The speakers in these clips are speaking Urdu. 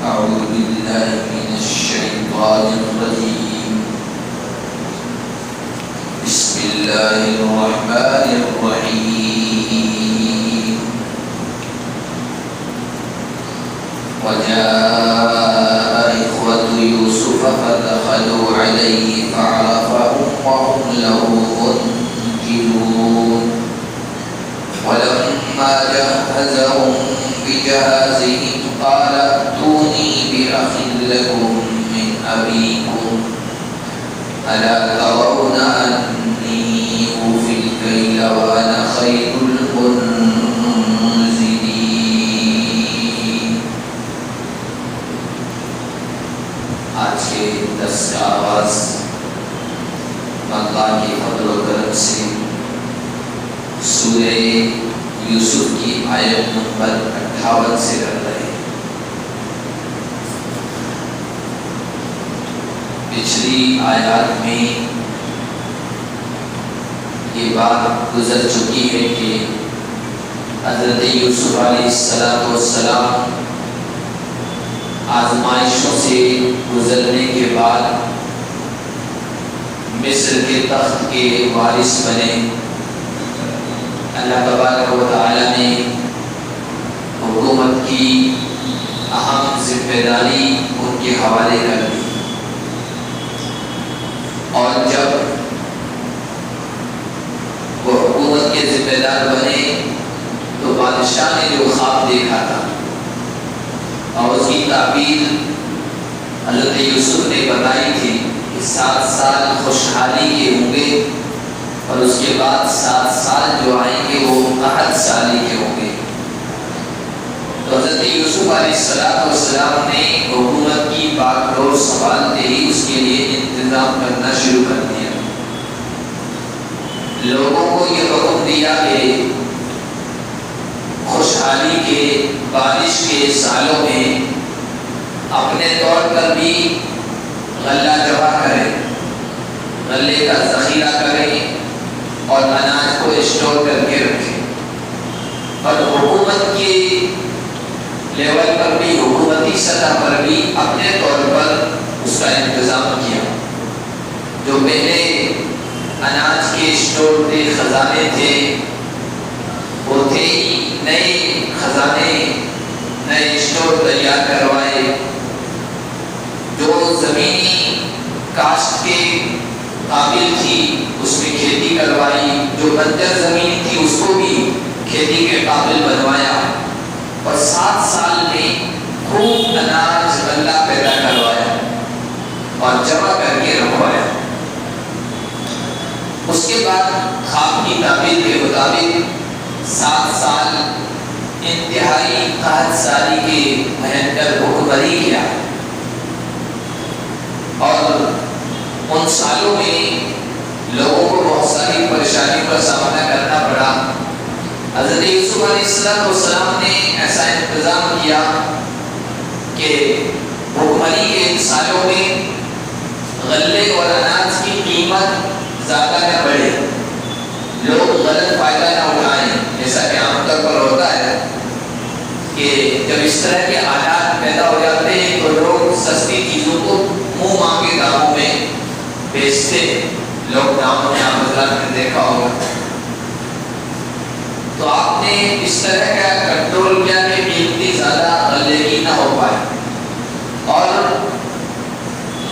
أعوذ بالله من الشيطان الرجيم بسم الله الرحمن الرحيم وجاء إخوة يوسف فدخلوا عليه فعرفهم وهم له منكرون ولما جهزهم بجهازهم قال ائتوني بأخ لكم من أبيكم ألا ترون أني أوفي الكيل وأنا خير المنزلين. آج کے درس کا آغاز اللہ کے فضل و کرم سے سورہ یوسف کی آیت نمبر 58 سے کر رہے ہیں. پچھلی آیات میں یہ بات گزر چکی ہے کہ حضرت یوسف علیہ السلام آزمائشوں سے گزرنے کے بعد مصر کے تخت کے وارث بنے. اللہ تبارک و تعالی نے حکومت کی اہم ذمہ داری ان کے حوالے کر دی اور جب وہ حکومت کے ذمہ دار بنے تو بادشاہ نے جو خواب دیکھا تھا اور اس کی تعبیر حضرت یوسف نے بتائی تھی کہ 7 سال خوشحالی کے ہوں گے اور اس کے بعد 7 سال جو آئیں گے وہ قحط سالی کے ہوں گے. تو حضرت یوسف علیہ السلام نے حکومت کی باغ ڈور سنبھالتے ہی اس کے لیے انتظام کرنا شروع کر دیا. لوگوں کو یہ حکم دیا کہ خوشحالی کے بارش کے سالوں میں اپنے طور پر بھی غلہ جمع کریں, غلے کا ذخیرہ کریں اور اناج کو اسٹور کر کے رکھیں. اور حکومت کے لیول پر بھی, حکومتی سطح پر بھی اپنے طور پر اس کا انتظام کیا. جو پہلے اناج کے اسٹور تھے, خزانے تھے, وہ تھے ہی نئے خزانے, نئے اسٹور تیار کروائے. جو زمینی کاشت کے قابل تھی اس میں کھیتی کروائی, جو بنجر زمین تھی اس کو بھی کھیتی کے قابل بنوایا اور 7 سال میں خوب اناج غلہ پیدا کروایا اور جمع کر کے رکھوایا. اس کے بعد خواب کی تعبیر کے مطابق 7 سال انتہائی قحط سالی کے بھینکر حکمرانی کیا اور ان سالوں میں لوگوں کو بہت ساری پریشانیوں کا سامنا کرنا پڑا. حضرت یوسف علیہ السلام نے ایسا انتظام کیا کہ حکمرانی کے ان سالوں میں غلے اور اناج کی قیمت زیادہ نہ بڑھے, لوگ غلط فائدہ نہ اٹھائیں. جیسا کہ عام طور پر ہوتا ہے کہ جب اس طرح کے حالات پیدا ہو جاتے ہیں تو لوگ سستی چیزوں کو منہ مانگے داموں میں بیچتے. لاک ڈاؤن میں آپ حضرات نے دیکھا ہوگا. تو آپ نے اس طرح کا کنٹرول کیا کہ قیمتی زیادہ غلے کی نہ ہو پائے اور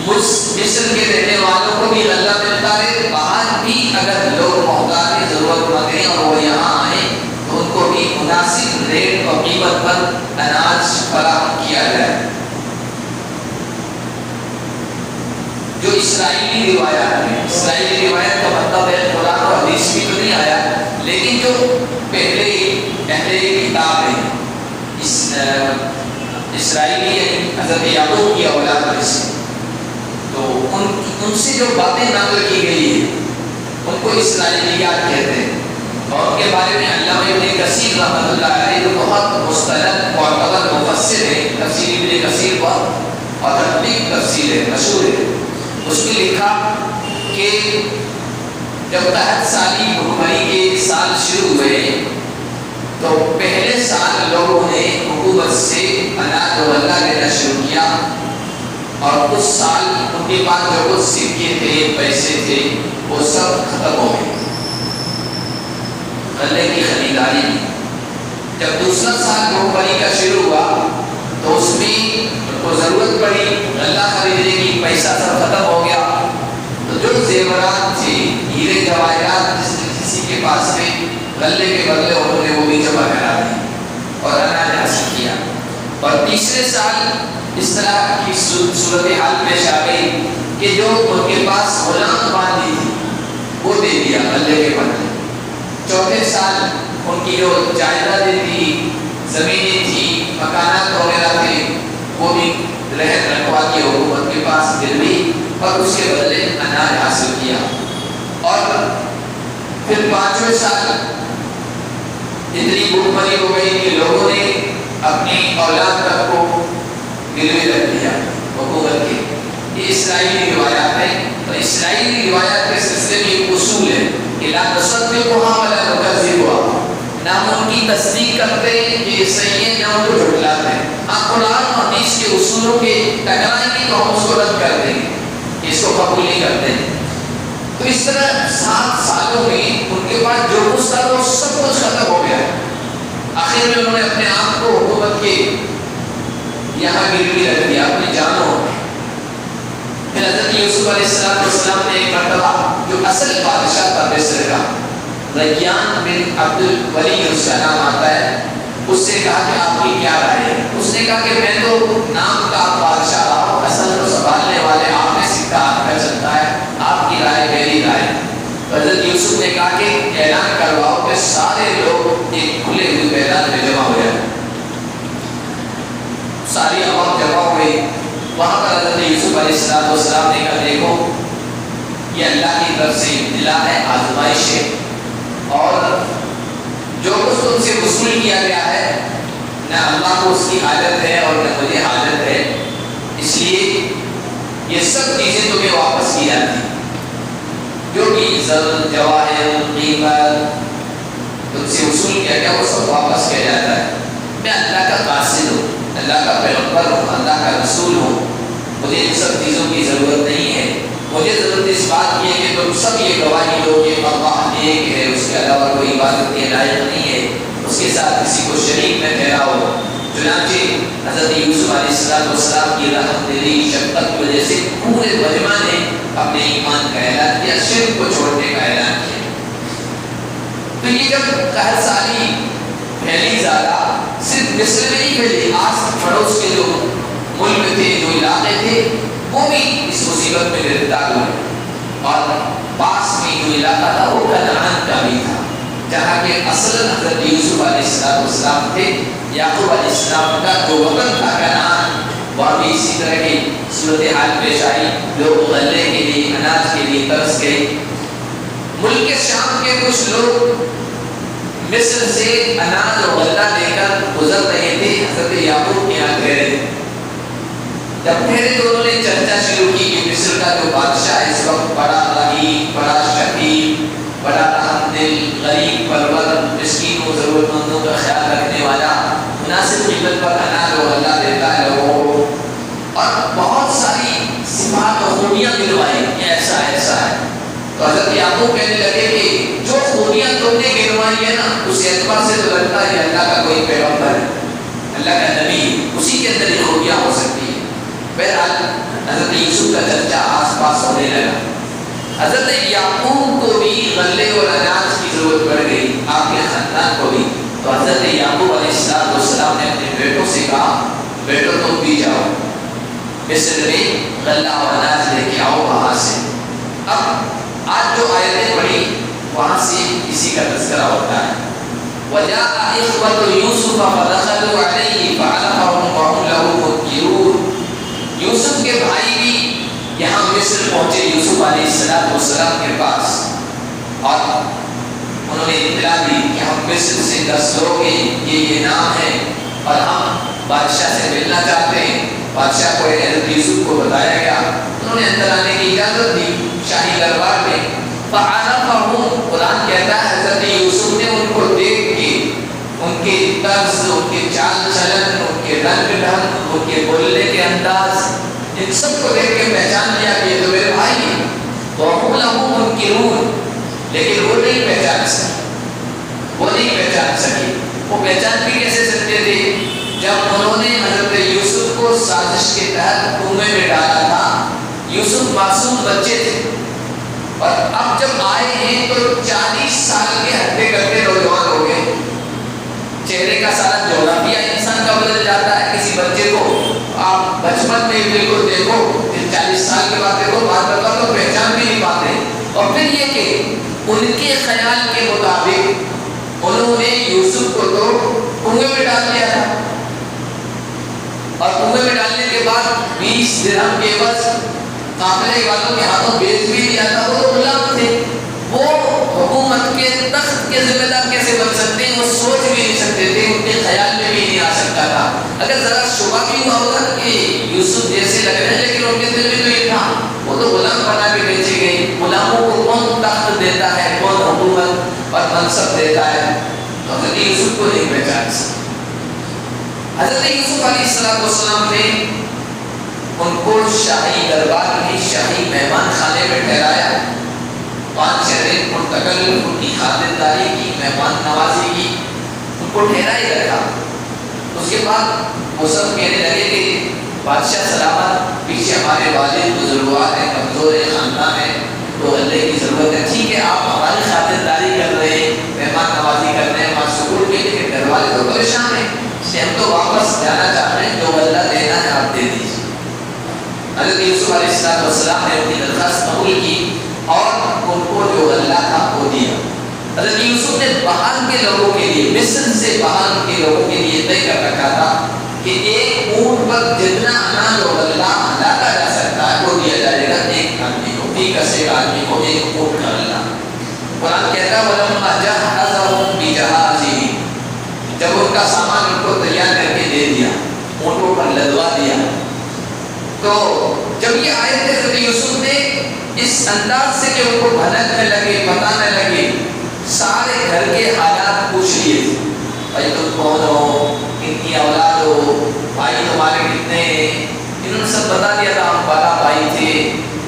مصر کے رہنے والوں کو بھی غلہ ملتا ہے. باہر بھی اگر لوگ محتاج ضرورت مند ہیں اور وہ یہاں آئیں تو ان کو بھی مناسب ریٹ اور قیمت پر اناج فراہم کیا جائے. جو اسرائیلی روایات ہیں, اسرائیلی روایت کا مطلب ہے قرآن اور حدیث بھی تو نہیں آیا, لیکن جو پہلے اہل کتاب ہیں اسرائیلی حضرت یعقوب کی اولاد میں سے, تو ان سے جو باتیں نقل کی گئی ہیں ان کو اسرائیلیات کہتے ہیں. اور ان کے بارے میں علامہ ابن کثیر رحمۃ اللہ علیہ جو بہت مستند معتبر مفسر ہے, تفسیر ابن کثیر بہت اوتھینٹک تفسیر ہے, مشہور ہے. اس نے لکھا کہ جب قحط سالی حکمرانی کے سال شروع ہوئے تو پہلے سال لوگوں نے حکومت سے اناج و غلہ لینا شروع کیا. اور کچھ سال ان کے پاس جو کچھ سکے تھے پیسے تھے وہ سب ختم ہو گئے غلے کی خریداری کی۔ جب دوسرا سال بھوکمری کا شروع ہوا تو اس میں ان کو ضرورت پڑی غلہ خریدنے کی، پیسہ سب ختم ہو گیا، تو جو زیورات تھے ہیرے جواہرات کسی کے پاس تھے غلے کے بدلے انہوں نے وہ بھی جمع کرا دی اور اناج حاصل کیا۔ اور تیسرے سال اس طرح کی صورتحال پیش آ گئی کہ جو ان کے پاس غلام باندھی تھی وہ دے دیا غلے کے بدلے۔ چوتھے سال ان کی جو جائیدادیں تھی، زمینیں تھی، مکانات وغیرہ تھے، وہ بھی رہن رکھوا کی حکومت کے پاس گروی اور اس کے بدلے اناج حاصل کیا۔ اور پھر پانچویں سال اتنی بھوکمری ہو گئی کہ لوگوں نے اپنی اولاد تک کو گروی رکھ دیا حکومت کے۔ یہ اسرائیلی روایات ہیں، اور اسرائیلی روایات کے سلسلے میں ایک اصول ہے کہ لا تصدقها ولا تکذبها، نہ ان کی تصدیق کرتے کہ یہ صحیح ہے نہ ان کو جھٹلاتے ہیں۔ آپ قرآن اور حدیث کے اصولوں کے ٹکرائیں گے تو ہم اس کو رد کر دیں گے، اس کو قبول نہیں کرتے۔ تو اس طرح 7 سالوں میں ان کے پاس جو کچھ تھا وہ سب کچھ ختم ہو گیا۔ آخر میں انہوں نے اپنے آپ کو حکومت کے یہاں گروی رکھ دیا اپنی جانوں۔ پھر حضرت یوسف علیہ السلام نے ایک مرتبہ جو اصل بادشاہ تھا مصر کا، ریان بن عبد الولی اس کا نام آتا ہے، اس سے کہا کہ آپ کی کیا رائے ہے؟ اس نے کہا کہ میں تو نام کا بادشاہ رہا ہوں، اصل کو سنبھالنے والے آپ میں سکہ آپ کا چلتا ہے، آپ کی رائے میری رائے۔ حضرت یوسف نے کہا کہ اعلان کرواؤ کہ سارے لوگ ایک کھلے ہوئے میدان میں جمع ہو جائیں۔ ساری عوام جمع ہوئی، وہاں پر حضرت یوسف علیہ السلام نے کہا دیکھو یہ اللہ کی طرف سے ابتلا ہے، آزمائش ہے، اور جو کچھ تم سے وصول کیا گیا ہے نہ اللہ کو اس کی حاجت ہے اور نہ مجھے حاجت ہے، اس لیے یہ سب چیزیں تمہیں واپس کی جاتی ہیں، جو بھی زر جواہر قیمت تم سے وصول کیا گیا وہ سب واپس کیا جاتا ہے۔ میں اللہ کا قاصد ہوں، اللہ کا پیغمبر ہوں، اللہ کا رسول ہوں، مجھے ان سب چیزوں کی ضرورت نہیں ہے۔ مجھے ضرورت اس بات کی ہے کہ تم سب یہ گواہی دو کہ اللہ ایک ہے، اس کے علاوہ کوئی عبادت کے لائق نہیں ہے، اس کے ساتھ کسی کو شریک نہ ٹھہراؤ۔ چنانچہ حضرت یوسف علیہ السلام کی رحمت دلی شفقت کی وجہ سے پورے مجمع نے اپنے ایمان کا اعلان کیا، شرک کو چھوڑنے کا اعلان کیا۔ تو یہ جب قحط سالی پھیلی زیادہ، صرف مصر میں نہیں پھیلی، آس پڑوس کے جو ملک تھے، جو علاقے تھے، وہ بھی اس مصیبت میں گرفتار ہوئے۔ اور پاس میں جو علاقہ تھا وہ کنعان کا بھی تھا، جہاں کے اصل حضرت یوسف علیہ السلام تھے، یعقوب علیہ السلام کا جو وطن تھا کنعان، وہاں بھی اسی طرح کی صورتحال پیش آئی، لوگ غلے کے لیے، اناج کے لیے ترس گئے۔ ملک شام کے کچھ لوگ مصر سے اناج اور غلہ لے کر گزر رہے تھے، حضرت یعقوب کے یہاں ٹھہرے۔ جب ٹھہرے تو انہوں نے چرچا شروع کی کہ مصر کا جو بادشاہ اس وقت بڑا رحیم، بڑا شفیق، بڑا رحم دل، غریب پرور، مسکینوں ضرورت مندوں کا خیال رکھنے والا، مناسب قیمت پر اناج اور غلہ دیتا ہے لوگوں کو، اور بہت ساری صفات اور خوبیاں دلوائی کہ ایسا ایسا ہے۔ تو حضرت یعقوب کہنے لگے کہ جو خوبیاں تم نے گنوائی ہے نا، اس اعتبار سے تو لگتا ہے اللہ کا کوئی پیغمبر ہے، اللہ کا نبی، اسی کے اندر یہ خوبیاں ہو سکتی ہیں۔ بہرحال حضرت یوسف کا چرچا آس پاس ہونے لگا۔ حضرت یعقوب کو بھی غلے اور اناج کی ضرورت پڑ گئی، آپ کے خاندان کو بھی۔ تو حضرت یعقوب علیہ السلام نے اپنے بیٹوں سے کہا بیٹوں تم بھی جاؤ مصر میں غلہ اور اناج لے کے آؤ وہاں سے۔ اب آج جو آیتیں پڑھی وہاں سے اسی کا تذکرہ ہوتا ہے۔ وَجَاءَ إِخْوَةُ يُوسُفَ فَدَخَلُوا عَلَيْهِ فَعَرَفَهُمْ وَهُمْ لَهُ مُنكِرُونَ۔ یوسف کے بھائی بھی یہاں مصر پہنچے یوسف علیہ السلام کے پاس، اور انہوں نے اطلاع دی کہ ہم مصر سے 10 لوگ ہیں، یہ نام ہے، اور ہم بادشاہ سے ملنا چاہتے ہیں۔ بادشاہ کو حضرت یوسف کو بتایا گیا، انہوں نے اندر آنے کی اجازت دی شاہی دربار میں۔ فَعَرَفَهُمْ، قرآن کہتا ہے حضرت یوسف نے ان کو دیکھ کے ان کے طرز، ان کے چال چلن، ان کے رنگ ڈھنگ، ان کے بولنے کے انداز، ان ان سب کو دیکھ کے پہچان لیا کہ یہ تو میرے بھائی ہیں. وَهُمْ لَهُ مُنْكِرُونَ لیکن وہ نہیں پہچان سکی. وہ پہچان بھی کیسے سکتے تھے جب انہوں نے حضرت یوسف کو سازش کے تحت کنویں میں ڈالا تھا. یوسف معصوم بچے تھے اور اب جب آئے ہیں تو 40 سال کے ہٹے کرتے نوجوان ہو گئے. چہرے کا سارا جغرافیہ انسان کا بدل جاتا ہے. کسی بچے کو آپ بچپن میں بالکل دیکھو 40 سال کے بعد دیکھو بات بتا تو پہچان بھی نہیں پاتے. اور پھر یہ کہ ان کے خیال کے مطابق انہوں نے یوسف کو تو کنویں میں ڈال دیا تھا اور کنویں میں ڈالنے کے بعد 20 درہم کے عوض قافلے والوں کے ہاتھوں بیچ بھی دیا تھا. وہ تو غلام تھے. وہ حکومت کے تخت کے ذمہ دار کیسے بن سکتے ہیں؟ وہ سوچ بھی نہیں سکتے تھے. ان کے خیال میں بھی نہیں آ سکتا تھا. اگر ذرا شبہ بھی ہوا ہوگا کہ یوسف جیسے لگ رہے ہیں لیکن ان کے دل میں تو یہ تھا وہ تو غلام بنا کے بیچے گئے. غلاموں کو کون تخت دیتا ہے, کون حکومت اور منصب دیتا ہے؟ تو حضرت یوسف کو نہیں پہچان سکتے. حضرت یوسف علیہ السلام نے ان کو شاہی دربار میں شاہی مہمان خانے میں ٹھہرایا. 5 دن منتقل ان کی خاطرداری کی, مہمان نوازی کی, ان کو ٹھہرا ہی رکھا. اس کے بعد وہ سب کہنے لگے کہ بادشاہ سلامت, پیچھے ہمارے والد بزرگوار ہیں, کمزور ہیں, خاندان ہے, تو اللہ کی ضرورت ہے. ٹھیک ہے آپ ہماری خاطرداری کر رہے ہیں, مہمان نوازی کر رہے ہیں, ہمارے سکول کے, لیکن گھر والے تو پریشان ہیں, ہم تو واپس جانا چاہ رہے ہیں, جو اللہ دینا ہے آپ دے دیجیے. حضرت یوسف علیہ السلام نے اپنی درخواست قبول کی اور ان کو جو اللہ تھا وہ دیا. حضرت یوسف نے باہر کے لوگوں کے لیے, مصر سے باہر کے لوگوں کے لیے طے کر رکھا تھا کہ ایک اونٹ پر جتنا اناج و غلہ ڈالا جا سکتا ہے وہ دیا جائے گا ایک آدمی کو, فی کس آدمی کو ایک اونٹ کا غلہ. قرآن کہتا ہے وَلَمَّا جَهَّزَهُم بِجَهَازِهِمْ, جب ان کا سامان ان کو تیار کر کے دے دیا, اونٹوں پر لدوا دیا, تو جب یہ آئے تھے حضرت یوسف نے اس انداز سے کہ ان کو بھنکنے لگے, بتانے لگے, سارے گھر کے حالات پوچھ لیے. بھائی تم کون ہو, کن کی اولاد ہو, بھائی تمہارے کتنے ہیں, انہوں نے سب بتا دیا تھا. ہم 12 بھائی تھے,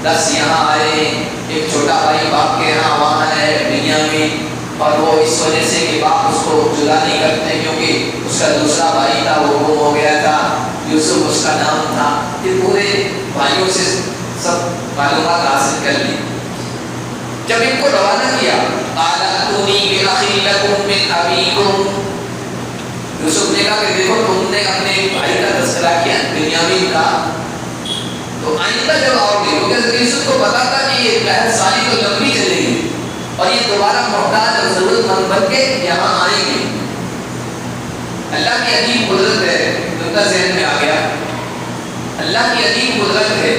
10 یہاں آئے, ایک چھوٹا بھائی باپ کے یہاں وہاں ہے بنیامین, اور وہ اس وجہ سے کہ باپ اس کو جدا نہیں کرتے کیونکہ اس کا دوسرا بھائی تھا وہ گم ہو گیا تھا, یوسف اس کا نام تھا. یہ پورے بھائیوں سے سب معلومات حاصل کر لی. جب ان کو روانہ کیا آلَأْتُونِي بِأَخٍ لَكُم مِّنْ أَبِيكُمْ, یوسف نے کہا کہ دیکھو تم نے اپنے بھائی کا تذکرہ کیا بنیامین کا, تو آئندہ جب آؤ گے, کیونکہ یوسف کو پتا تھا کہ یہ قحط سالی تو لمبی چلے گی اور یہ دوبارہ محتاج اور ضرورت مند بن کے یہاں آئیں گے. اللہ کی عجیب قدرت ہے, ان کا ذہن میں آ گیا. اللہ کی عجیب قدرت ہے,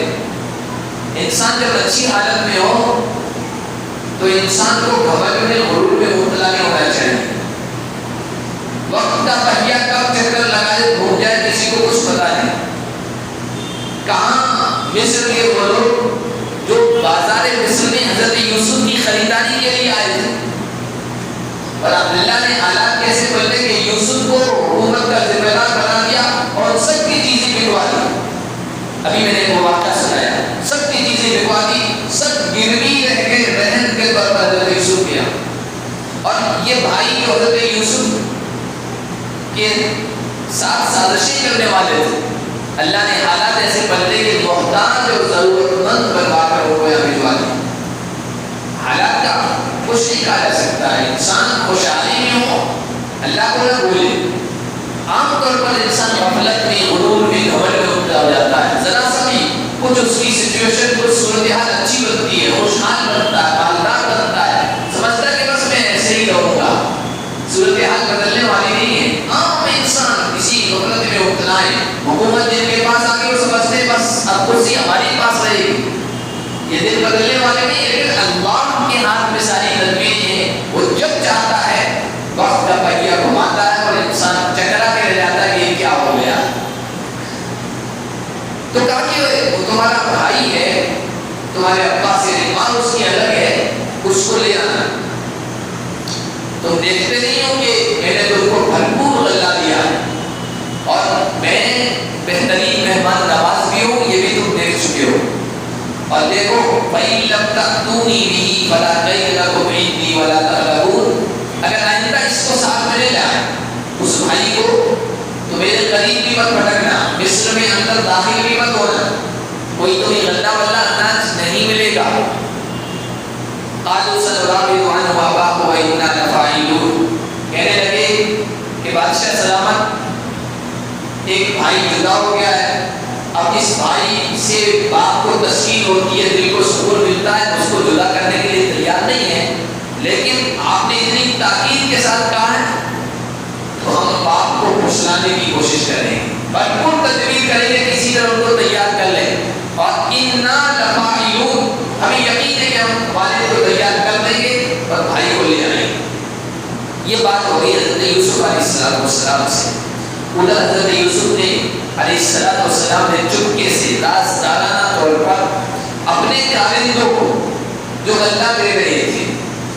انسان جب اچھی حالت میں ہو تو انسان کو گھمنڈ میں, غرور میں مبتلا نہیں ہونا چاہیے. وقت کا پہیا کب چکر لگائے گھوم جائے کسی کو کچھ پتا نہیں. کہاں مصر کے وہ لوگ جو بازار مصر میں حضرت یوسف کی خریداری کے لیے آئے تھے, اور اللہ نے حالات کیسے بدلے کہ یوسف کو حکومت کا ذمہ دار بنا دیا اور سب کی چیزیں بکوا دی. ابھی میں نے وہ واقعہ سنایا, سب کی چیزیں بکوا دی, سب گروی رہ کے رہن کے طور پر حضرت یوسف کیا. اور یہ بھائی جو حضرت یوسف کے ساتھ سازشیں کرنے والے تھے, اللہ نے حالات ایسے بدلے کہ محتاج اور ضرورت مند بنوا کر ان کو یہاں بھجوا دیا. حالات کا کچھ نہیں کہا جا سکتا ہے. انسان خوشحالی میں ہو اللہ کو نہ بھولے. عام طور پر انسان غفلت میں, غرور میں, گھمنڈ میں مبتلا ہو جاتا ہے. ذرا سا بھی کچھ اس کی سچویشن, کچھ صورتحال اچھی بنتی ہے, خوشحال بنتا ہے, مالدار بنتا ہے, سمجھتا ہے کہ بس میں ایسے ہی رہوں گا. صورتحال بدلنے والی نہیں ہے. عام انسان کسی غفلت میں مبتلا ہے. حکومت جن کے پاس آ کے وہ سمجھتے ہیں بس اب کرسی ہمارے پاس رہے گی. یہ دل بدلنے والے نہیں, لیکن اللہ کے ہاتھ میں ساری تدبیریں ہیں. وہ جب چاہتا ہے وقت کا پہیا گھماتا ہے اور انسان چکرا کے رہ جاتا ہے کہ یہ کیا ہو گیا. تو کہا کہ وہ تمہارا بھائی ہے, تمہارے ابا سے ماں اس کی الگ ہے, اس کو لے آنا. تم دیکھتے نہیں ہو کہ میں نے تم کو بھرپور غلہ دیا ہے اور میں بہترین مہمان نواز بھی ہوں, یہ بھی تم دیکھ تأتونی بہ فلا کید لکم عندی ولا تغلبون، اگر آئندہ اس کو ساتھ میں لے جائیں اس بھائی کو تو میرے قریب بھی مت بھٹکنا، مصر میں اندر داخل بھی مت ہونا، کوئی تمہیں غلہ ولا اناج نہیں ملے گا۔ قالوا سنراود عنہ اباہ وانا لفاعلون، کہنے لگے کہ بادشاہ سلامت ایک بھائی جدا ہو گیا ہے، اب اس بھائی سے باپ کو تسکین ہوتی ہے، دل کو سکون ملتا ہے، اس کو جدا کرنے کے لیے تیار نہیں ہے، لیکن آپ نے اتنی تاکید کے ساتھ کہا ہے تو ہم باپ کو پھسلانے کی کوشش کریں گے، بھرپور تدبیر کریں گے، کسی طرح ان کو تیار کر لیں، اور انا لفاعلون، ہمیں یقین ہے کہ ہم والد کو تیار کر دیں گے اور بھائی کو لے آئیں گے۔ یہ بات ہو گئی حضرت یوسف علیہ السلام سے۔ ادھر حضرت یوسف نے علیہ السلام نے چپکے سے رازدارانہ طور پر اپنے کارندوں کو جو غلہ دے رہے تھے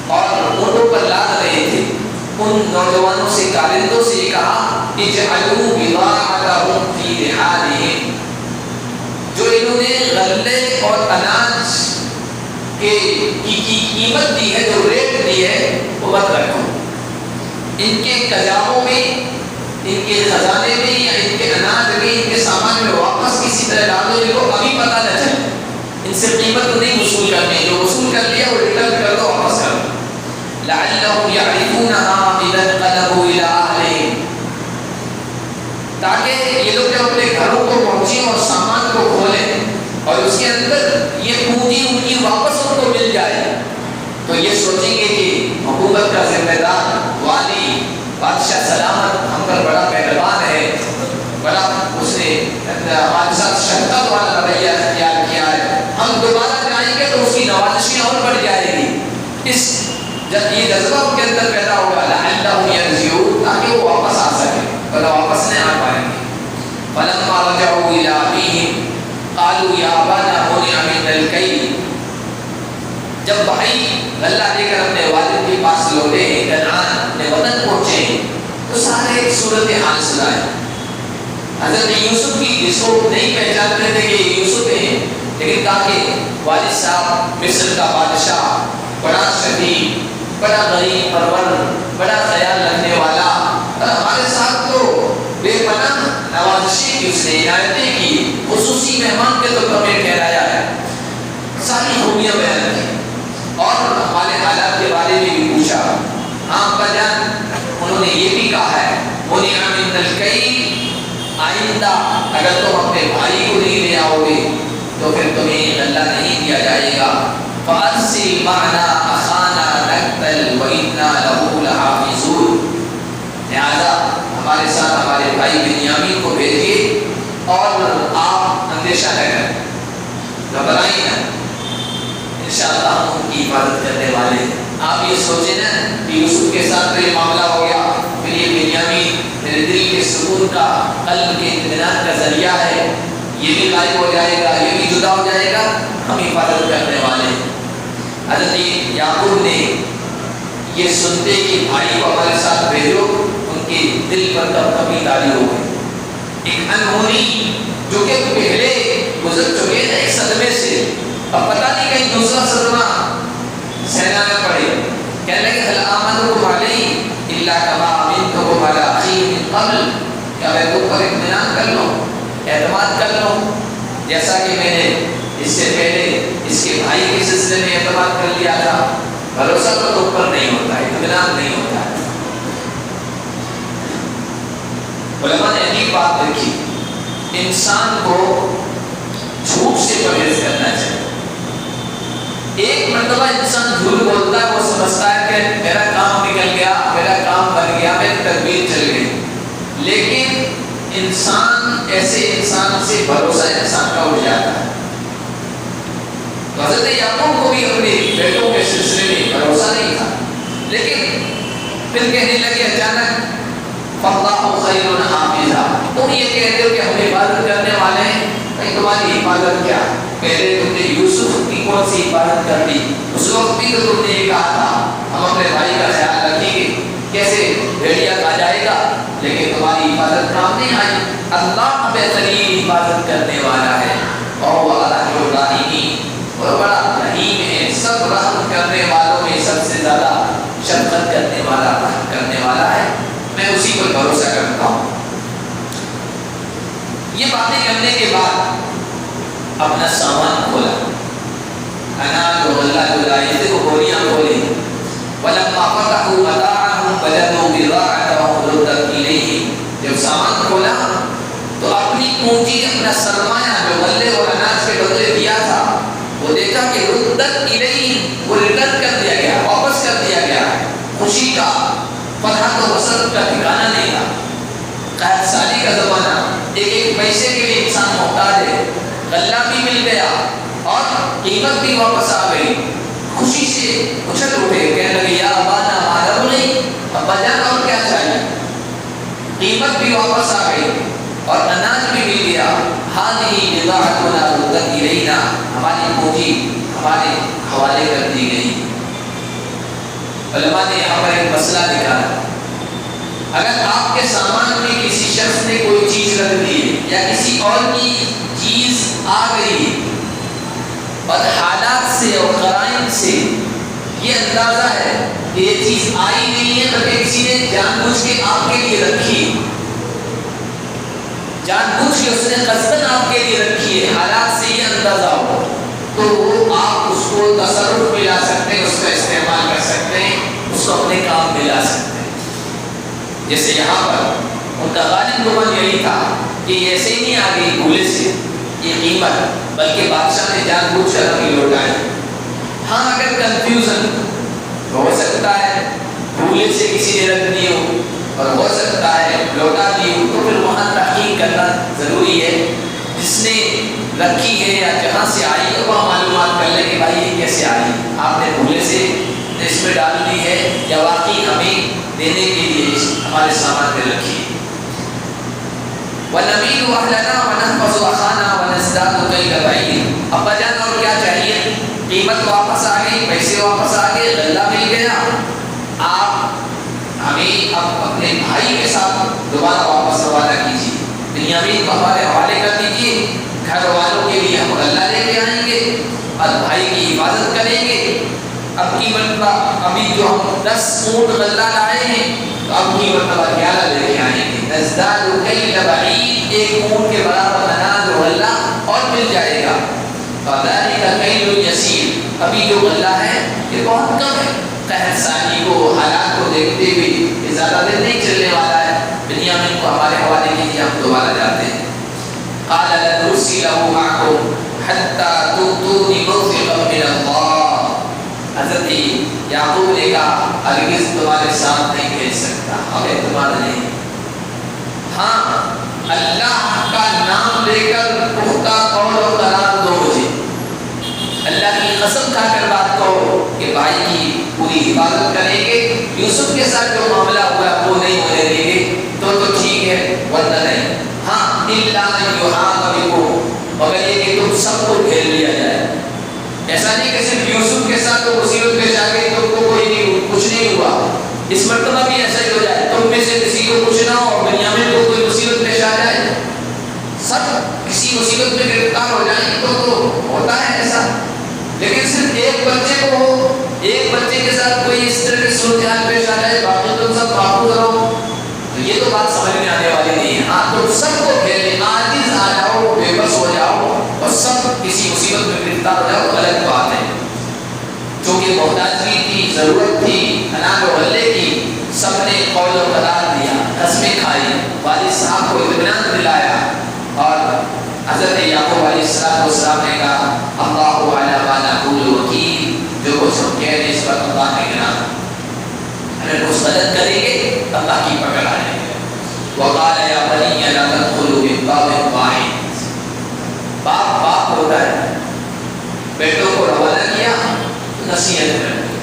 اور اونٹوں پر لاد رہے تھے، ان نوجوانوں سے، کارندوں سے یہ کہا اجعلوا بضاعتهم فی رحالهم، جو انہوں نے غلے اور اناج کی قیمت دی ہے، جو ریٹ دی ہے، وہ مت رکھو، ان کے کجاووں میں، ان کے خزانے میں یا ان کے اناج میں، ان کے سامان میں واپس کسی طرح ڈال دو، جن کو ابھی پتہ نہ چلے، ان سے قیمت نہیں وصول کرنی، جو وصول کر لیا وہ ریٹرن کر دو، واپس کر دو۔ لعلهم يعرفونها اذا انقلبوا الى اهلهم، تاکہ یہ لوگ جب اپنے گھروں کو پہنچیں اور سامان کو کھولیں اور اس کے اندر یہ پونجی ان کی واپس ان کو مل جائے تو یہ سوچیں گے کہ حکومت کا ذمہ دار والی بادشاہ سلامت ہم پر بڑا پہلوان ہے، بڑا اس نے ہمارے ساتھ شفقت والا رویہ اختیار کیا ہے، ہم دوبارہ جائیں گے تو اس کی نوازشیں اور بڑھ جائے گی۔ اس جب یہ جذبہ ان کے اندر پیدا ہوگا لعلهم يرجعون، تاکہ وہ واپس آ سکے، ورنہ واپس نہیں آ پائیں گے۔ فلما رجعوا الى ابيهم قالوا يا ابانا منع منا الكيل، جب بھائی غلہ لے کر اپنے والد کے پاس لوٹے، کنعان اپنے وطن پہنچے تو سارے صورت حال سنائے۔ حضرت یوسف کی جس کو نہیں پہچانتے تھے کہ یوسف ہیں، لیکن کہا کہ والد صاحب مصر کا بادشاہ، بڑا شدید، بڑا غریب پرور، بڑا خیال رکھنے والا، اور ہمارے ساتھ تو بے پناہ نوازشی کی، اس نے عنایتیں کی، خصوصی مہمان کے طور پر ہمیں ٹھہرایا ہے، ساری خوبیاں بیان کی اور ہمارے حالات کے بارے میں بھی پوچھا۔ ہاں ابا جان، انہوں نے یہ بھی کہا ہے منع من الکیل، آئندہ اگر تم اپنے بھائی کو نہیں لے آؤ گے تو پھر تمہیں غلہ نہیں دیا جائے گا۔ فارسل معنا اخانا نقتل وانا له لحافظون، لہذا ہمارے ساتھ ہمارے بھائی بنیامین کو بھیجیے اور آپ اندیشہ نہ کریں، گھبرائیں نہ، انشاءاللہ ہم ان کی حفاظت کرنے والے ہیں۔ آپ یہ سوچیں نا کہ یوسف کے ساتھ تو یہ معاملہ ہو گیا، پھر یہ بنیامین میرے دل کے سکون کا، قلب کے اطمینان کا ذریعہ ہے، یہ بھی غائب ہو جائے گا، یہ بھی جدا ہو جائے گا، ہم حفاظت کرنے والے ہیں۔ حضرت یعقوب نے یہ سنتے کہ بھائی کو ہمارے ساتھ بھیجو، ان کے دل پر کب کبھی تاری ہو گئی، ایک انہونی جو کہ پہلے گزر چکے تھے ایک صدمے سے، اب پتہ نہیں کہیں دوسرا صدمہ سہنا نہ پڑے، کہنے لگے هل آمنتم علیہ الا کما امنتکم علی اخیہ من قبل، کیا میں تم پر اطمینان کر لوں، اعتماد کر لوں، جیسا کہ میں نے اس سے پہلے اس کے بھائی کے سلسلے میں اعتماد کر لیا تھا۔ بھروسہ تو تم پر نہیں ہوتا ہے، اطمینان نہیں ہوتا ہے۔ علماء نے عجیب بات دیکھی، انسان کو جھوٹ سے پرہیز کرنا چاہیے۔ ایک مرتبہ انسان جھوٹ بولتا ہے، وہ سمجھتا ہے کہ میرا کام نکل گیا، میرا کام بن گیا، میری تدبیر چل گئی، لیکن انسان ایسے انسان سے بھروسہ انسان کا اٹھ جاتا ہے۔ تو حضرت یعقوب کو بھی اپنے بیٹوں کے سلسلے میں بھروسہ نہیں تھا، لیکن پھر کہنے لگے اچانک فاللہ خیر حافظا، تم یہ کہتے ہو کہ ہم عبادت کرنے والے ہیں، نہیں تمہاری حفاظت کیا، پہلے تم نے یوسف کی کون سی حفاظت کر دی، اس وقت بھی تو تم نے یہ کہا تھا ہم اپنے بھائی کا خیال رکھیں گے، کیسے بھیڑیا کھا جائے گا، لیکن تمہاری حفاظت کام نہیں آئی۔ اللہ بہترین حفاظت کرنے والا ہے، اور وہ الرحیم، اور بڑا رحیم ہے پر بھروسہ کرتا ہوں۔ یہ باتیں کرنے کے بعد اپنا سامان کھولا، اناج و غلہ جو لائے تھے وہ بوریاں کھولی۔ وَلَمَّا فَتَحُوا مَتَاعَهُمْ وَجَدُوا بِضَاعَتَهُمْ رُدَّتْ إِلَيْهِمْ، جب سامان کھولا تو اپنی پونجی، اپنا سرمایہ جو غلے اور اناج کے بدلے دیا تھا وہ دیکھا کہ ردت الیہم، وہ ریٹرن کر دیا گیا، واپس کر دیا گیا۔ خوشی کا، فرحت و مسرت کا ٹھکانہ نہیں تھا۔ قحط سالی کا زمانہ، ایک ایک پیسے کے لیے انسان محتاج ہے۔ غلہ بھی مل گیا اور قیمت بھی واپس آ گئی۔ خوشی سے اچھل اٹھے، کہنے لگے یا ابانا ما نبغی، ابا جان اور کیا چاہیے؟ قیمت بھی واپس آ گئی اور اناج بھی مل گیا۔ ہذہ بضاعتنا ردت الینا، ہماری پونجی ہمارے حوالے کر دی گئی۔ علماء نے یہاں پر ایک مسئلہ نکالا، اگر آپ کے سامان میں کسی شخص نے کوئی چیز رکھ دی ہے یا کسی اور کی چیز آ گئی اور حالات سے اور قرائن سے یہ اندازہ ہے کہ یہ چیز آئی نہیں ہے بلکہ کسی نے جان بوجھ کے آپ کے لیے رکھی، جان بوجھ کے اس نے قصداً آپ کے لیے رکھی ہے، حالات سے یہ اندازہ ہو تو آپ اس کو تصرف میں لا سکتے ہیں، اس کا استعمال کر سکتے ہیں، اس کو اپنے کام میں لا سکتے ہیں۔ جیسے یہاں پر ان کا غالب گمان یہی تھا کہ یہ ایسے ہی نہیں آ گئی بھولے سے یہ قیمت، بلکہ بادشاہ نے جان بوجھ کر اپنی لوٹائی۔ ہاں اگر کنفیوژن ہو سکتا ہے بھولے سے کسی نے رکھ دی ہو اور ہو سکتا ہے لوٹا دی ہو، تو پھر وہاں تحقیق کرنا ضروری ہے۔ جس نے رکھی ہے یا جہاں سے آئی ہے وہاں معلومات کر لیں کہ بھائی یہ کیسے آئی، آپ نے بھولے سے اس میں ڈال دی ہے یا واقعی ہمیں دینے کے لیے ہمارے سامان میں رکھی۔ وَنَبِيلُ أَهْلَنَا وَنَحْفَظُ أَخَانَا وَنَزْدَادُ كَيْلَ بَعِيرٍ، ابا جان اور کیا چاہیے؟ قیمت واپس آ گئی، پیسے واپس آ گئے، غلہ مل گیا، آپ ہمیں اب اپنے بھائی کے ساتھ دوبارہ واپس روانہ کیجیے، بنیامین کو ہمارے حوالے کر دیجیے، گھر والوں کے لیے ہم غلہ لے کے آئیں گے اور بھائی کی حفاظت کریں گے۔ اب کی مرتبہ ابھی جو ہم 10 اونٹ غلہ لائے ہیں تو اب کی مرتبہ 11 لے کے آئیں گے۔ نزداد کیل بعیر، ایک اونٹ کے برابر اناج و غلہ اور مل جائے گا۔ فذلک کیل یسیر، ابھی جو غلہ ہے یہ بہت کم ہے، قحط سالی کو، حالات کو دیکھتے ہوئے یہ زیادہ دن نہیں چلنے والا ہے، بنیامین کو ہمارے حوالے کیجیے، ہم دوبارہ جاتے ہیں۔ قال لنرسله معكم حتى تؤتوني موثقا من الله، حضرت یعقوب نے کہا ہرگز تمہارے ساتھ نہیں بھیج سکتا، ہمیں اعتماد نہیں۔ ہاں اللہ کا نام لے کر پختہ قول و قرار دو مجھے، اللہ کی قسم کھا کر بات کہو کہ بھائی کی پوری حفاظت کریں گے، یوسف کے ساتھ جو معاملہ ہوا ہے وہ نہیں ہونے دیں گے، تو ٹھیک ہے ورنہ نہیں۔ ہاں الا ان یحاط بکم، مگر یہ کہ تم سب کو گھیر لیا جائے۔ ایسا نہیں کہ صرف یوسف کے ساتھ تو مصیبت پیش آ گئی تو کوئی نہیں، کچھ نہیں ہوا، اس مرتبہ بھی ایسا ہی ہو جائے، تم میں سے کسی کو کچھ نہ ہو اور بنیامین کو کوئی مصیبت پیش آ جائے، سب کسی مصیبت میں گرفتار ہو جائیں تو ہوتا ہے ایسا۔ لیکن صرف ایک بچے کو ہو، ایک بچے کے ساتھ کوئی اس طرح کی صورتحال پیش آ جائے، باقی تم سب محفوظ رہو، تو یہ تو بات سمجھ میں آنے والی نہیں ہے۔ ہاں تم سب کو گھیرے، عاجز آ جاؤ، بے بس ہو جاؤ اور سب کسی مصیبت میں گرفتار ہو جاؤ، غلط بات ہے۔ چونکہ محتاجی تھی، ضرورت تھی اناج و غلے کی، سب نے قول و قرار دیا، قسمیں کھائی، والد صاحب کو اطمینان دلایا، اور حضرت یعقوب علیہ السلام نے کہا اللہ علی ما نقول وکیل، جو کچھ ہم کہہ رہے ہیں اس پر اللہ کا گناہ، اگر کچھ غلط کریں گے اللہ کی پکڑ آئے گی۔ وقال یا بنی لا تدخلوا من باب واحد، باپ ہوتا ہے، بیٹوں کو روانہ کیا نصیحت کر دی،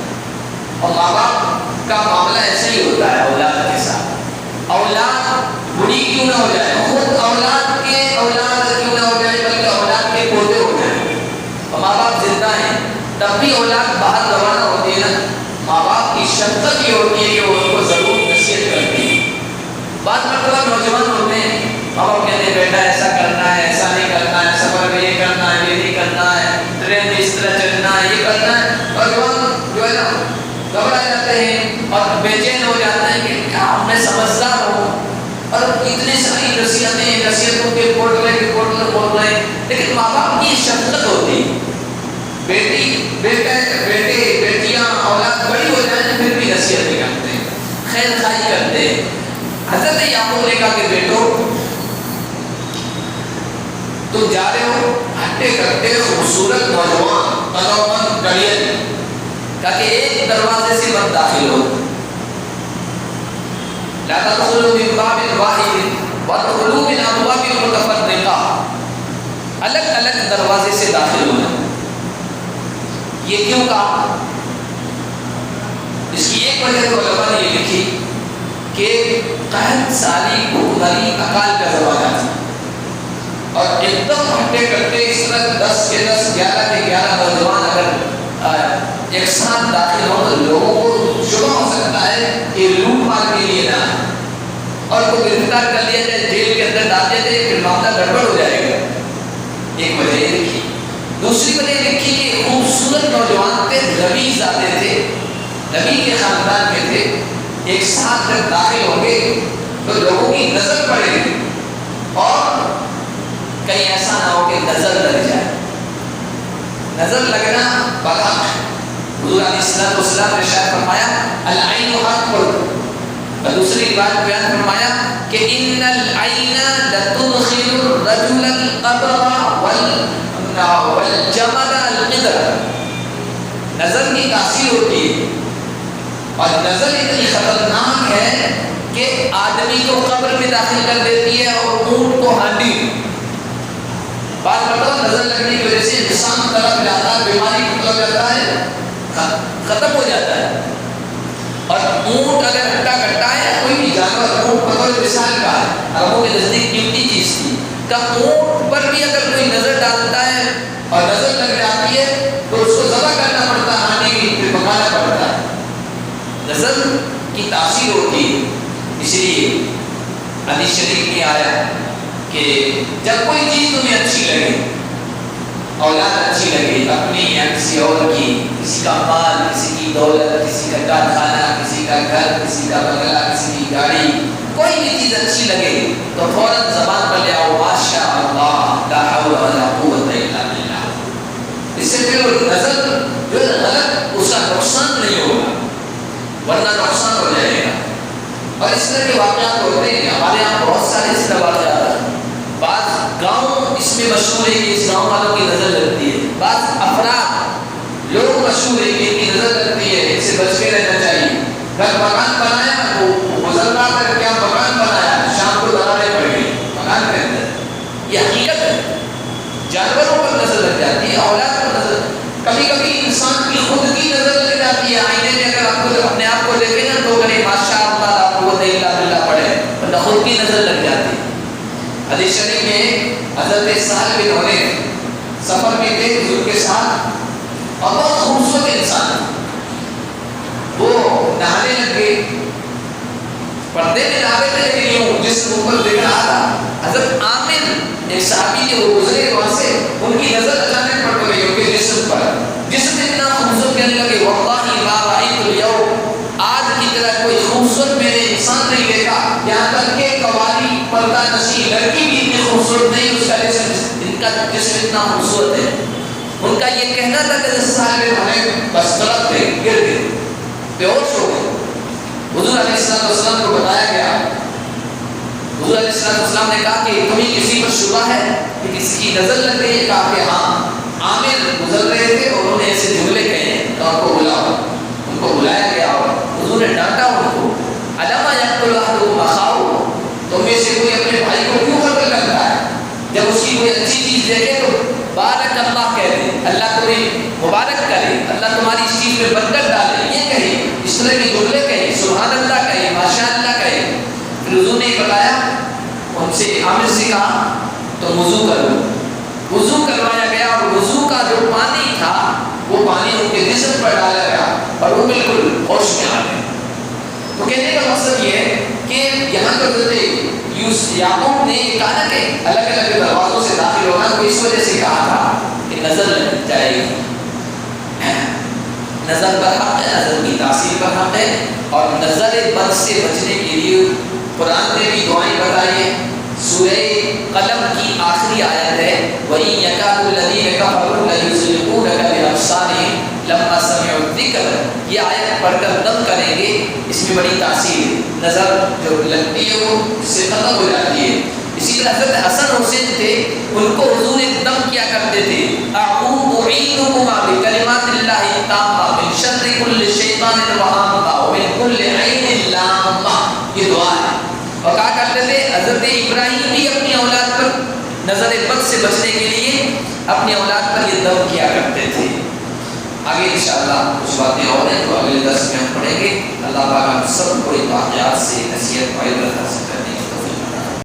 اور ماں باپ کا معاملہ ایسا ہی ہوتا ہے اولاد کے ساتھ، اولاد بری کیوں نہ ہو جائے، خود اولاد کیوں نہ ہو جائے بلکہ اولاد کے پوتے ہو جائیں، اور ماں باپ زندہ ہیں تب بھی اولاد باہر روانہ ہوتی ہے نا، ماں باپ کی شفقت یہ ہوتی ہے کہ وہ ان کو ضرور نصیحت کرتی ہے۔ بعض مرتبہ نوجوان ہوتے ہیں، ماں باپ کہتے ہیں بیٹا ایسا کرنا ہے، ایسا نہیں کرنا ہے، سفر میں یہ کرنا ہے، یہ نہیں کرنا ہے، ٹرین میں اس طرح چلنا ہے، یہ کرنا ہے، نوجوان جو ہے نا گھبرا جاتے ہیں اور بے چین ہو جاتے ہیں کہ کیا میں سمجھدار ہوں، تم جا رہے ہو ہٹے کٹے خوبصورت نوجوان قدومن گڑین کہا کہ ایک دروازے سے مت داخل ہو، لا تدخلوا من باب واحد وادخلوا من ابواب متفرقہ، الگ الگ دروازے سے داخل ہونا۔ یہ کیوں کہا؟ اس کی ایک وجہ تو علماء نے یہ لکھی کہ قحط سالی بھوکمری اکال کا زمانہ تھا اور ایک دم ہٹے کٹے اس طرح 10 کے 10 11 کے 11 نوجوان اگر ایک ساتھ داخل ہو تو لوگوں کو شبہ ہو سکتا ہے کہ لوٹ مار کے لیے نہ اور کو گرفتار کر لیا جائے، جیل کے اندر ڈال دیا جائے، پھر معاملہ گڑبڑ ہو جائے گا۔ ایک وجہ یہ لکھی۔ دوسری وجہ لکھی کہ خوبصورت نوجوان تھے، نبی آتے تھے، نبی کے خاندان کے تھے، ایک ساتھ جب داخل ہوں گے تو لوگوں کی نظر پڑے گی اور کہیں ایسا نہ ہو کہ نظر لگ جائے۔ نظر لگنا برحق، حضور علیہ السلام نے شاید فرمایا العین حق، اور دوسری روایت بیان فرمایا کہ ان العین لتدخل الرجل القبر والجمل القدر، نظر کی تاثیر ہوتی ہے اور نظر اتنی خطرناک ہے کہ آدمی کو قبر میں داخل کر دیتی ہے اور اونٹ کو ہانڈی۔ بات بتاؤ، نظر لگنے کی وجہ سے انسان طرف جاتا ہے، بیماری مطلب جاتا ہے، ختم ہو جاتا ہے۔ اور اونٹ اگر ہٹا کٹا ہے، کوئی بھی جانور، اونٹ بطور مثال کا ہے، عربوں کے نزدیک قیمتی چیز تھی، کہ اونٹ پر بھی اگر کوئی نظر ڈالتا ہے اور نظر لگ جاتی ہے تو اس کو ذبح کرنا پڑتا ہے، ہانڈی بھی پھر پکانا پڑتا ہے۔ نظر کی تاثیر ہوتی ہے، اس لیے حدیث شریف میں آیا کہ جب کوئی چیز تمہیں اچھی لگے، اولاد اچھی لگے اپنی یا کسی اور کی، کسی کا مال، کسی کی دولت، کسی کا کارخانہ، کسی کا گھر، کسی کا بنگلہ، کسی کی گاڑی، کوئی بھی چیز اچھی لگے تو فوراً زبان پر لے آؤ ماشاء اللہ لا حول ولا قوت الا باللہ۔ اس سے پھر نظر جو ہے غلط، اس کا نقصان نہیں ہوگا ورنہ نقصان ہو جائے گا۔ اور اس طرح کے واقعات ہوتے ہیں ہمارے یہاں، بہت سارے اس طرح واقعات ہیں۔ بعض گاؤں اس میں مشہور ہے کہ اس گاؤں والوں کی نظر لگتی ہے، بعض افراد لوگ مشہور ہے کہ ان کی نظر لگتی ہے، ان سے بچ کے رہنا چاہیے۔ گھر مکان بنایا، وہ گزر رہا تھا کیا مکان بنایا، شام کو دراریں پڑ گئی مکان کے اندر، یہ حقیقت ہے۔ جانوروں پر نظر لگ جاتی ہے، اولاد پر نظر، کبھی کبھی انسان کی خود کی نظر لگ جاتی ہے۔ آئینے میں اگر آپ کو اپنے آپ کو دیکھیں نا تو کریں ماشاء اللہ لا قوت الا باللہ پڑھے، ورنہ خود کی نظر لگ جاتی ہے۔ حدیث شریف میں حضرت سہل بن حنیف سفر میں تھے حضور کے ساتھ اور بہت خوبصورت انسان، وہ نہانے لگ گئے، پردے میں نہا رہے تھے لیکن یوں جسم اوپر دیکھ رہا تھا۔ حضرت عامر ایک صحابی تھے، وہ گزرے وہاں سے، ان کی نظر اچانک پڑ گئی ان کے جسم پر، جسم اتنا خوبصورت کہنے لگے واللہ ما رأیت اليوم، آج کی طرح کوئی خوبصورت میں نے انسان نہیں دیکھا، یہاں تک کہ قوالی پردہ نشین لڑکی بھی اتنی خوبصورت نہیں، اس کا جسم، ان کا جسم اتنا خوبصورت ہے۔ ان کا یہ کہنا تھا کہ سارے ہمیں بس طرف تھے، گر گئے، بے ہوش ہو گئے۔ حضور علیہ السلام کو بتایا گیا، حضور علیہ السلام نے کہا کہ تمہیں کسی پر شبہ ہے کہ کسی کی نظر لگ رہی ہے؟ کہا کہ ہاں، عامر گزر رہے تھے اور انہوں نے ایسے جملے کہے تو آپ کو بلاؤ، ان کو بلایا گیا اور حضور نے ڈانٹا ان کو، علما یقتل احدکم اخاہ، تم میں سے کوئی اپنے بھائی کو کیوں قتل کرتا ہے؟ جب اس کی کوئی اچھی چیز دیکھے تو بارک اللہ کہہ دے، اللہ تمہیں مبارک کرے، اللہ تمہاری اس چیز میں برکت ڈالے، یہ کہے، اس طرح کے جملے کہے، سبحان اللہ کہے، ماشاء اللہ کہے۔ پھر حضور نے بتایا، ان سے عامر سے کہا تو وضو کرو، وضو کروایا گیا اور وضو کا جو پانی تھا وہ پانی ان کے جسم پر ڈالا گیا اور وہ بالکل ہوش میں آ گئے۔ تو کہنے کا مقصد یہ ہے کہ یہاں پر یعقوب نے کہا نا کہ الگ الگ دروازوں سے داخل ہونا، تو اس وجہ سے کہا تھا کہ نظر لگ جائے گی، نظر پر حق ہے، نظر کی تاثیر پر حق ہے، اور نظر بد سے بچنے کے لیے قرآن نے بھی دعائیں بتائی ہیں۔ سورہ قلم کی آخری آیت ہے وَإِن يَكَادُ الَّذِينَ كَفَرُوا لَيُزْلِقُونَكَ بِأَبْصَارِهِمْ لَمَّا سَمِعُوا الذِّكْرَ، یہ آیت پڑھ کر دم کریں گے، اس میں بڑی تاثیر ہے، نظر جو لگتی ہے وہ اس سے ختم ہو جاتی ہے۔ اسی طرح حضرت حسن حسین تھے تھے ان کو حضور ایک دم کیا کرتے تھے، اعوذکما بکلمات اللہ التامہ من شر کل شیطان وہامہ ومن کل عین لامہ، یہ دعا ہے۔ اور کہا کرتے تھے حضرت ابراہیم بھی اپنی اولاد پر نظر بد سے بچنے کے لیے اپنی اولاد پر یہ دم کیا کرتے تھے۔ آگے انشاءاللہ کچھ باتیں اور ہیں تو اگلے درس میں ہم پڑھیں گے۔ اللہ پاک ہم سب کو ان واقعات سے نصیحت و عبرت حاصل کریں۔